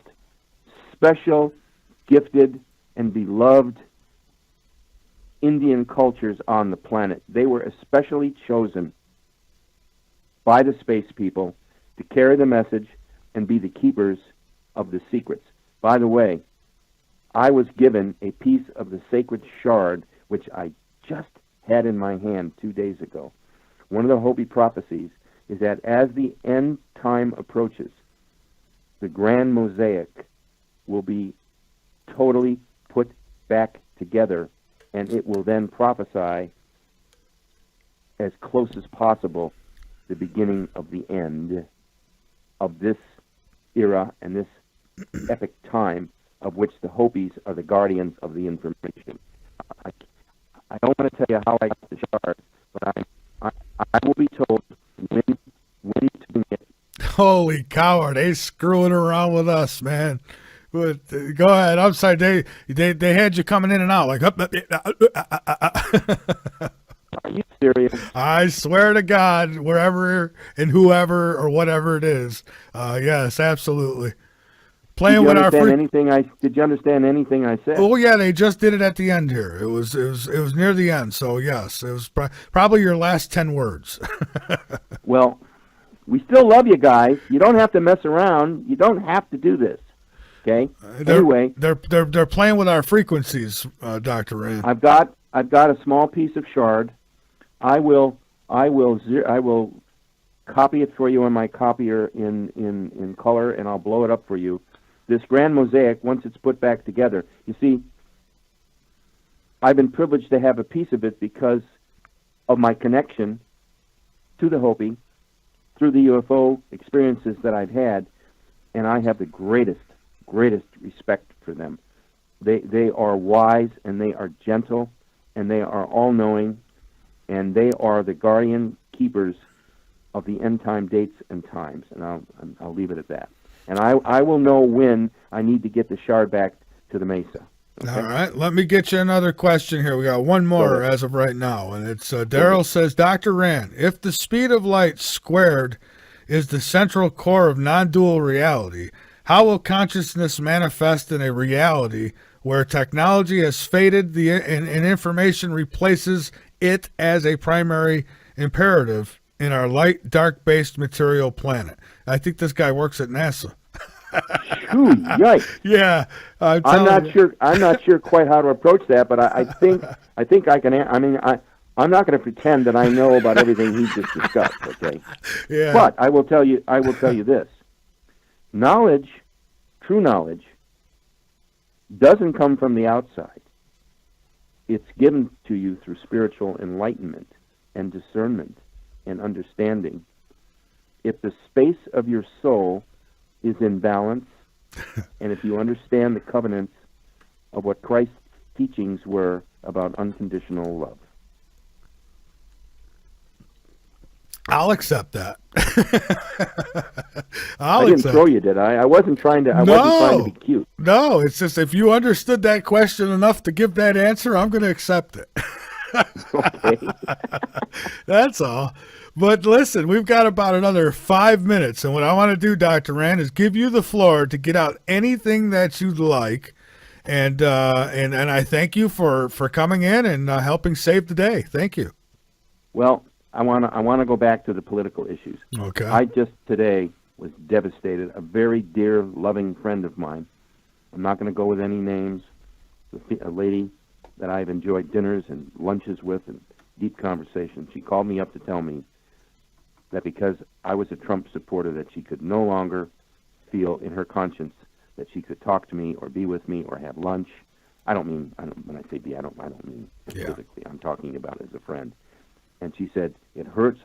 special, gifted, and beloved Indian cultures on the planet. They were especially chosen by the space people to carry the message and be the keepers of the secrets. By the way, I was given a piece of the sacred shard, which I just had in my hand 2 days ago, one of the Hopi prophecies is that as the end time approaches, the grand mosaic will be totally put back together, and it will then prophesy as close as possible the beginning of the end of this era and this epic time of which the Hopis are the guardians of the information. I don't want to tell you how I got the shard, but I will be told when to get. Holy cow, are they screwing around with us, man? But, go ahead. I'm sorry. They had you coming in and out like. Are you serious? I swear to God, wherever and whoever or whatever it is, yes, absolutely. Playing with our Did you understand anything I said? Oh yeah, they just did it at the end here. It was near the end. So yes, it was probably your last 10 words. Well, we still love you guys. You don't have to mess around. You don't have to do this. Okay. Anyway, they're playing with our frequencies, Dr. Rand. I've got a small piece of shard. I will copy it for you on my copier in color, and I'll blow it up for you. This grand mosaic, once it's put back together, you see, I've been privileged to have a piece of it because of my connection to the Hopi through the UFO experiences that I've had, and I have the greatest respect for them. They are wise, and they are gentle, and they are all-knowing, and they are the guardian keepers of the end time dates and times, and I'll leave it at that. And I will know when I need to get the shard back to the Mesa. Okay? All right, let me get you another question here. We got one more as of right now, and it's Daryl says, Dr. Rand, if the speed of light squared is the central core of non-dual reality, how will consciousness manifest in a reality where technology has faded and information replaces it as a primary imperative in our light, dark-based material planet? I think this guy works at NASA. Ooh, yikes! Yeah, I'm not sure quite how to approach that, but I think I can. I'm not going to pretend that I know about everything he just discussed. Okay. Yeah. But I will tell you this: knowledge, true knowledge, doesn't come from the outside. It's given to you through spiritual enlightenment and discernment and understanding. If the space of your soul is in balance, and if you understand the covenants of what Christ's teachings were about unconditional love. I'll accept that. I didn't throw you, did I? I wasn't trying to be cute. No, it's just if you understood that question enough to give that answer, I'm going to accept it. Okay. That's all. But listen, we've got about another 5 minutes, and what I want to do, Dr. Rand, is give you the floor to get out anything that you'd like, and I thank you for coming in and helping save the day. Thank you. Well, I want to go back to the political issues. Okay. I just today was devastated. A very dear, loving friend of mine. I'm not going to go with any names. A lady that I've enjoyed dinners and lunches with and deep conversations. She called me up to tell me that because I was a Trump supporter, that she could no longer feel in her conscience that she could talk to me or be with me or have lunch. When I say be, I don't mean physically. I'm talking about as a friend. And she said it hurt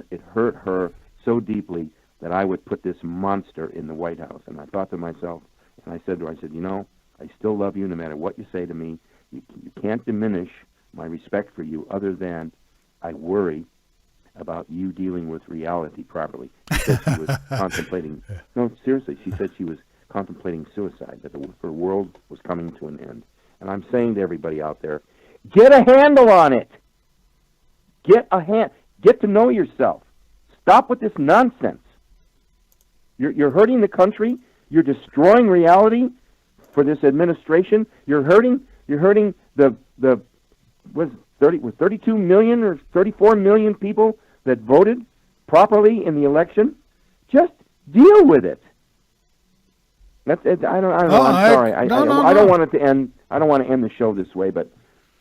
her so deeply that I would put this monster in the White House. And I thought to myself, and I said to her, I still love you no matter what you say to me. You can't diminish my respect for you other than I worry about you dealing with reality properly. She said she was contemplating, no, seriously, she said she was contemplating suicide, that her world was coming to an end. And I'm saying to everybody out there, get a handle on it. Get to know yourself. Stop with this nonsense. You're hurting the country. You're destroying reality for this administration. You're hurting the 32 million or 34 million people that voted properly in the election. Just deal with it. That's it. I don't know. I'm sorry. I don't want it to end. I don't want to end the show this way, but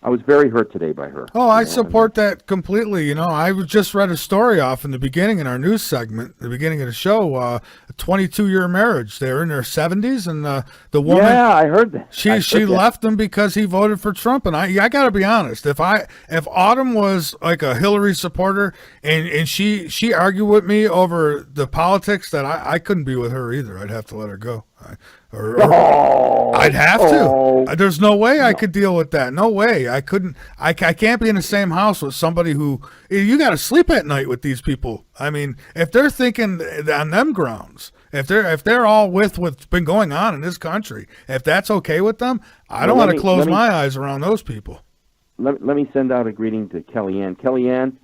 I was very hurt today by her. Oh, I support that completely. I just read a story off in the beginning in our news segment, the beginning of the show, a 22-year marriage. They're in their 70s, and the woman... Yeah, I heard that. She left him because he voted for Trump. And I got to be honest, if Autumn was like a Hillary supporter and she argued with me over the politics, that I couldn't be with her either. I'd have to let her go. I'd have to. There's no way I could deal with that. No way. I couldn't. I can't be in the same house with somebody who you got to sleep at night with these people. I mean, if they're thinking on them grounds, if they're all with what's been going on in this country, if that's okay with them, I don't want to close my eyes around those people. Let me send out a greeting to Kellyanne. Kellyanne,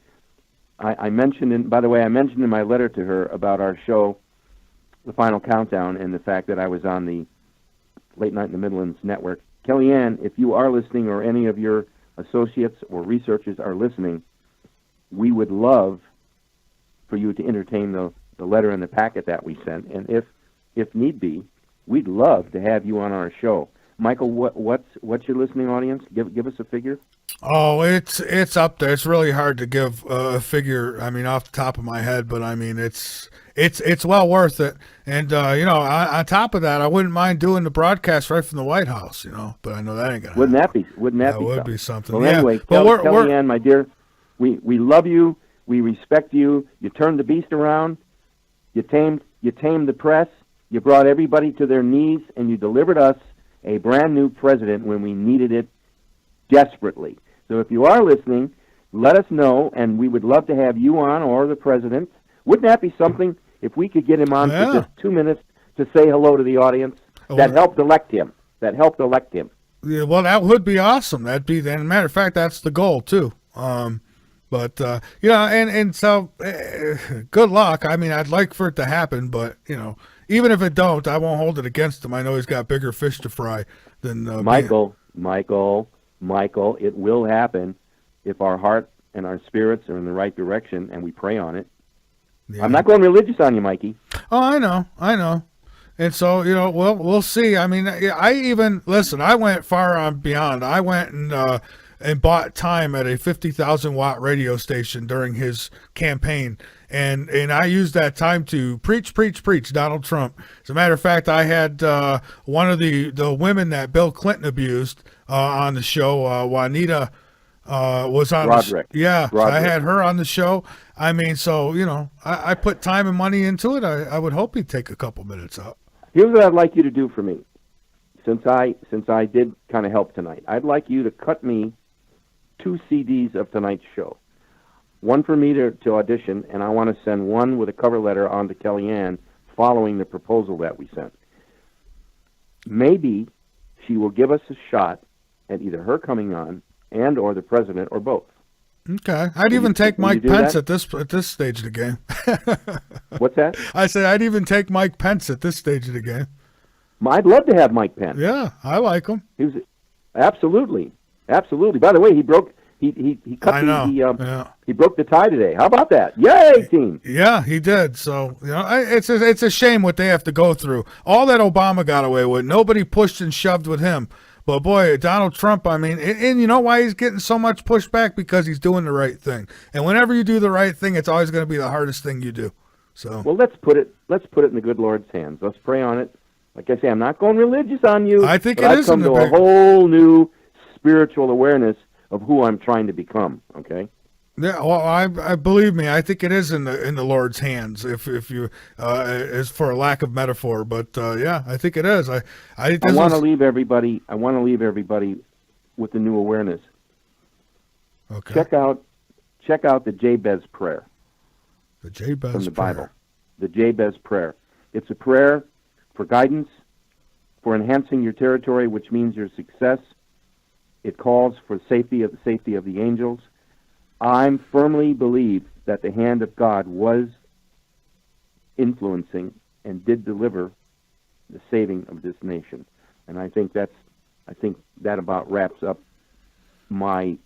I mentioned by the way, I mentioned in my letter to her about our show, The Final Countdown, and the fact that I was on the Late Night in the Midlands network. Kellyanne, if you are listening, or any of your associates or researchers are listening, we would love for you to entertain the letter and the packet that we sent. And if need be, we'd love to have you on our show. Michael, what's your listening audience? Give us a figure. Oh, it's up there. It's really hard to give a figure. I mean, off the top of my head, but I mean, it's well worth it. And on top of that, I wouldn't mind doing the broadcast right from the White House. But I know that ain't gonna. Wouldn't that be be something? Well, yeah. Anyway, Kellyanne, my dear, we love you. We respect you. You turned the beast around. You tamed the press. You brought everybody to their knees, and you delivered us a brand new president when we needed it desperately. So if you are listening, let us know, and we would love to have you on, or the president. Wouldn't that be something if we could get him on for just 2 minutes to say hello to the audience? That helped elect him. Yeah, well, that would be awesome. That'd be, and matter of fact, that's the goal too. But so good luck. I mean, I'd like for it to happen, but even if it don't, I won't hold it against him. I know he's got bigger fish to fry than Michael, it will happen if our heart and our spirits are in the right direction and we pray on it. Yeah. I'm not going religious on you, Mikey. Oh, I know. And so, we'll see. I mean, I went far on beyond. I went and bought time at a 50,000 watt radio station during his campaign. And I used that time to preach Donald Trump. As a matter of fact, I had one of the women that Bill Clinton abused on the show, Juanita, was on. Roderick. So I had her on the show. I mean, so, I put time and money into it. I would hope he'd take a couple minutes out. Here's what I'd like you to do for me. Since I did kind of help tonight, I'd like you to cut me 2 CDs of tonight's show. One for me to audition, and I want to send one with a cover letter on to Kellyanne following the proposal that we sent. Maybe she will give us a shot at either her coming on and or the president, or both. Okay. I'd even take Mike Pence at this stage of the game. What's that? I said I'd even take Mike Pence at this stage of the game. I'd love to have Mike Pence. Yeah, I like him. He was absolutely. By the way, he broke he broke the tie today. How about that? Yay, team! Yeah, he did. So it's a shame what they have to go through. All that Obama got away with, nobody pushed and shoved with him. But boy, Donald Trump, I mean, and you know why he's getting so much pushback? Because he's doing the right thing. And whenever you do the right thing, it's always going to be the hardest thing you do. So well, let's put it in the good Lord's hands. Let's pray on it. Like I say, I'm not going religious on you. I think I've come to a whole new spiritual awareness of who I'm trying to become. Okay. Yeah, well, I believe me. I think it is in the Lord's hands, if you is for a lack of metaphor. But yeah, I think it is. I want to leave everybody. I want to leave everybody with the new awareness. Okay. Check out the Jabez prayer. The Jabez from the prayer. Bible. The Jabez prayer. It's a prayer for guidance, for enhancing your territory, which means your success. It calls for the safety of the angels. I firmly believe that the hand of God was influencing and did deliver the saving of this nation. And I think that about wraps up my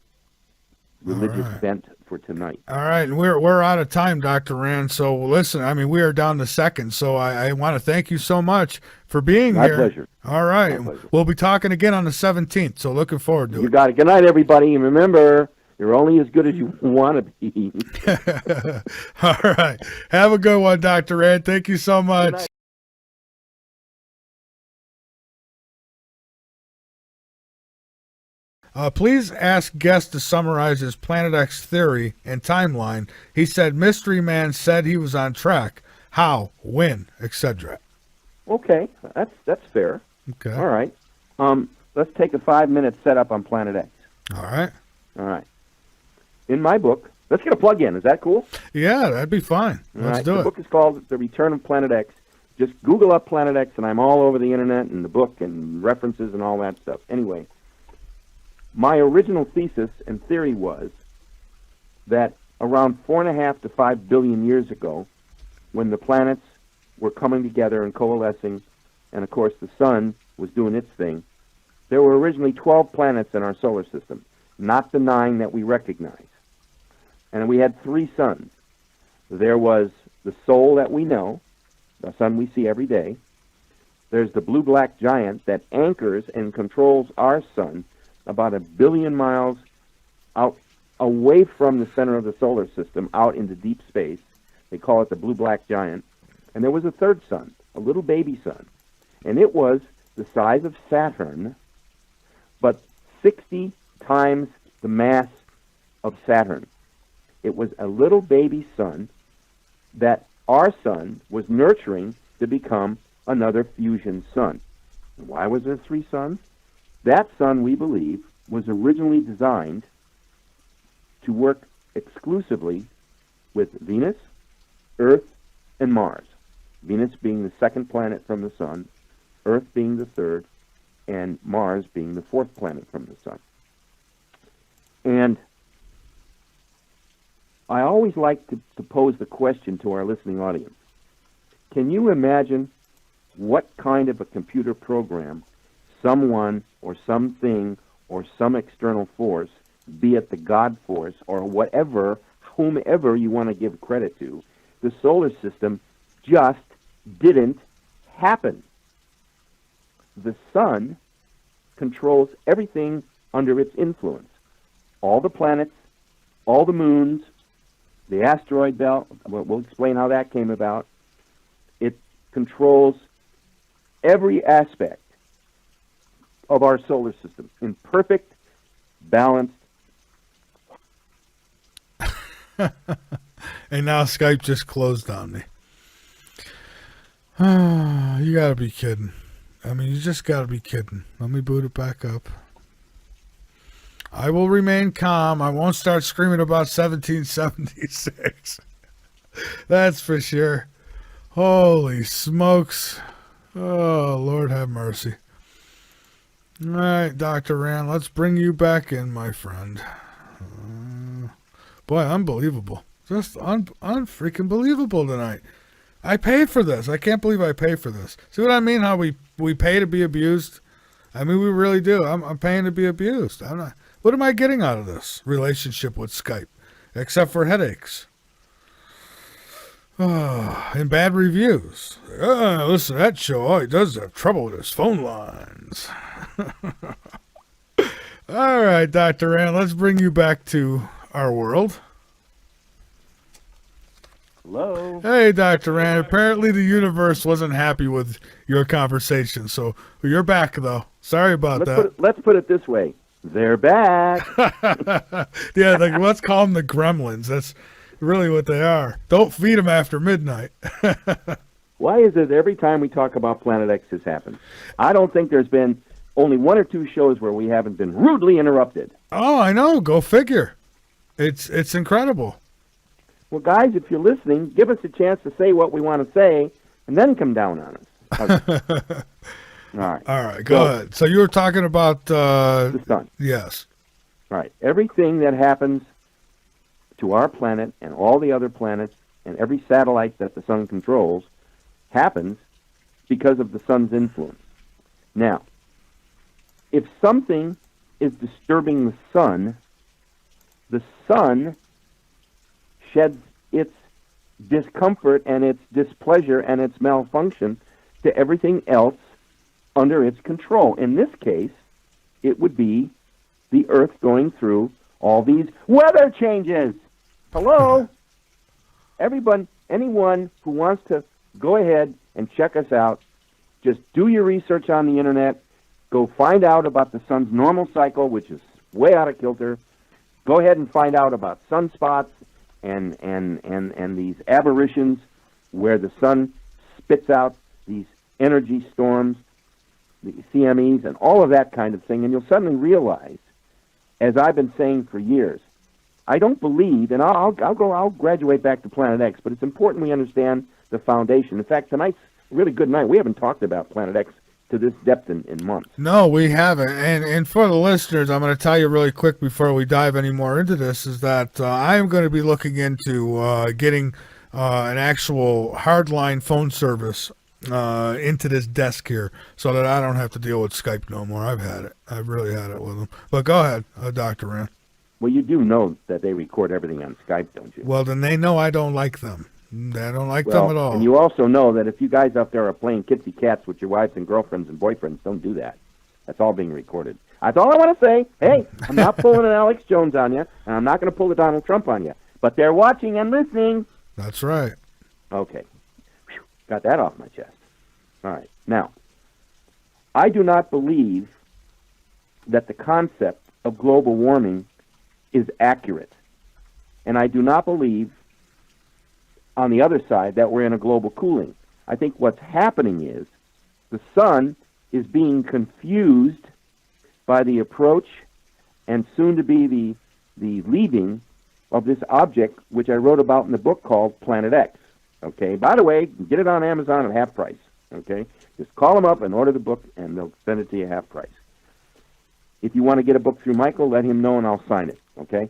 religious right. bent for tonight. All right, and we're out of time, Dr. Rand. So listen, I mean, we are down to seconds. So I want to thank you so much for being My here. pleasure. All right, My pleasure. we'll be talking again on the 17th. So looking forward to You it. got it. Good night, everybody. And remember, you're only as good as you want to be. All right, have a good one, Dr. Rand. Thank you so much. Please ask guest to summarize his Planet X theory and timeline. He said Mystery Man said he was on track. How, when, etc. Okay, that's fair. Okay. All right. Let's take a 5-minute setup on Planet X. All right. All right. In my book, let's get a plug in. Is that cool? Yeah, that'd be fine. All Let's right. do The it. book is called The Return of Planet X. Just Google up Planet X, and I'm all over the internet and the book and references and all that stuff. Anyway, my original thesis and theory was that around 4.5 to 5 billion years ago, when the planets were coming together and coalescing, and of course the sun was doing its thing, there were originally 12 planets in our solar system, not the 9 that we recognize. And we had 3 suns. There was the Sol that we know, the sun we see every day. There's the blue-black giant that anchors and controls our sun about 1 billion miles out away from the center of the solar system, out into deep space. They call it the blue-black giant. And there was a third sun, a little baby sun. And it was the size of Saturn, but 60 times the mass of Saturn. It was a little baby sun that our sun was nurturing to become another fusion sun. And why was there 3 suns? That sun, we believe, was originally designed to work exclusively with Venus, Earth, and Mars. Venus being the second planet from the sun, Earth being the third, and Mars being the fourth planet from the sun. And I always like to pose the question to our listening audience. Can you imagine what kind of a computer program someone or something or some external force, be it the God force or whatever, whomever you want to give credit to, the solar system just didn't happen? The sun controls everything under its influence. All the planets, all the moons, the asteroid belt, we'll explain how that came about. It controls every aspect of our solar system in perfect, balanced. And now Skype just closed on me. You gotta be kidding. I mean, you just gotta be kidding. Let me boot it back up. I will remain calm. I won't start screaming about 1776. That's for sure. Holy smokes. Oh, Lord have mercy. All right, Dr. Rand, let's bring you back in, my friend. Boy, unbelievable. Just unfreaking believable tonight. I paid for this. I can't believe I paid for this. See what I mean? How we pay to be abused? I mean, we really do. I'm paying to be abused. I'm not. What am I getting out of this relationship with Skype? Except for headaches. And bad reviews. Listen to that show. All he does is have trouble with his phone lines. All right, Dr. Rand, let's bring you back to our world. Hello? Hey, Dr. Rand, apparently the universe wasn't happy with your conversation, so you're back, though. Sorry about that. Let's put it this way. They're back. Yeah, let's call them the gremlins. That's really what they are. Don't feed them after midnight. Why is it every time we talk about Planet X has happened? I don't think there's been only 1 or 2 shows where we haven't been rudely interrupted. Oh, I know. Go figure. It's incredible. Well, guys, if you're listening, give us a chance to say what we want to say, and then come down on us. Okay. All right, go ahead. So you were talking about... the sun. Yes. All right. Everything that happens to our planet and all the other planets and every satellite that the sun controls happens because of the sun's influence. Now, if something is disturbing the sun, the sun sheds its discomfort and its displeasure and its malfunction to everything else under its control. In this case, it would be the Earth going through all these weather changes. Hello? Anyone who wants to go ahead and check us out, just do your research on the internet. Go find out about the sun's normal cycle, which is way out of kilter. Go ahead and find out about sunspots and these aberrations where the sun spits out these energy storms, the CMEs, and all of that kind of thing, and you'll suddenly realize, as I've been saying for years, I don't believe, and I'll graduate back to Planet X, but it's important we understand the foundation. In fact, tonight's a really good night. We haven't talked about Planet X to this depth in months. No, we haven't. And for the listeners, I'm going to tell you really quick before we dive any more into this, is that I am going to be looking into getting an actual hardline phone service into this desk here so that I don't have to deal with Skype no more. I've had it. I've really had it with them. But go ahead, Dr. Rand. Well, you do know that they record everything on Skype, don't you? Well, then they know I don't like them. I don't like them at all. And you also know that if you guys out there are playing kitsy cats with your wives and girlfriends and boyfriends, don't do that. That's all being recorded. That's all I want to say. Hey, I'm not pulling an Alex Jones on you, and I'm not going to pull a Donald Trump on you. But they're watching and listening. That's right. Okay. Whew. Got that off my chest. All right. Now, I do not believe that the concept of global warming is accurate. And I do not believe, on the other side, that we're in a global cooling. I think what's happening is the sun is being confused by the approach and soon to be the leaving of this object, which I wrote about in the book called Planet X. Okay? By the way, get it on Amazon at half price. Okay? Just call them up and order the book, and they'll send it to you half price. If you want to get a book through Michael, let him know, and I'll sign it. Okay?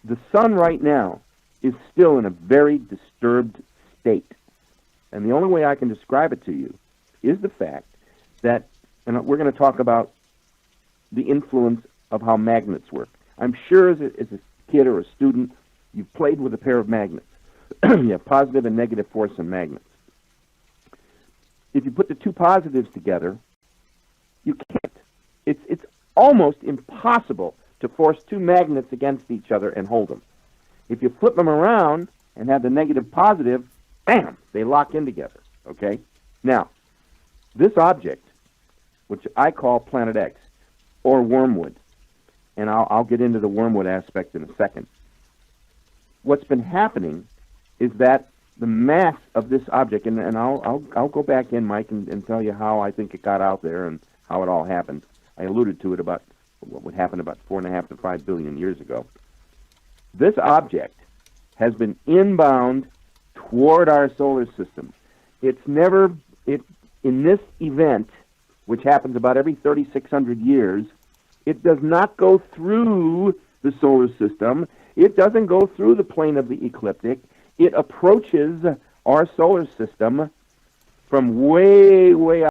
The sun right now is still in a very disturbed state. And the only way I can describe it to you is the fact that, and we're going to talk about the influence of how magnets work. I'm sure as a kid or a student, you've played with a pair of magnets. You have positive and negative force in magnets. If you put the two positives together, you can't. It's almost impossible to force two magnets against each other and hold them. If you flip them around and have the negative positive, bam, they lock in together, okay? Now, this object, which I call Planet X, or wormwood, and I'll get into the wormwood aspect in a second, what's been happening is that the mass of this object, and I'll go back in, Mike, and tell you how I think it got out there and how it all happened. I alluded to it about what would happen about 4.5 to 5 billion years ago. This object has been inbound toward our solar system. It's never, in this event, which happens about every 3,600 years, it does not go through the solar system. It doesn't go through the plane of the ecliptic. It approaches our solar system from way, way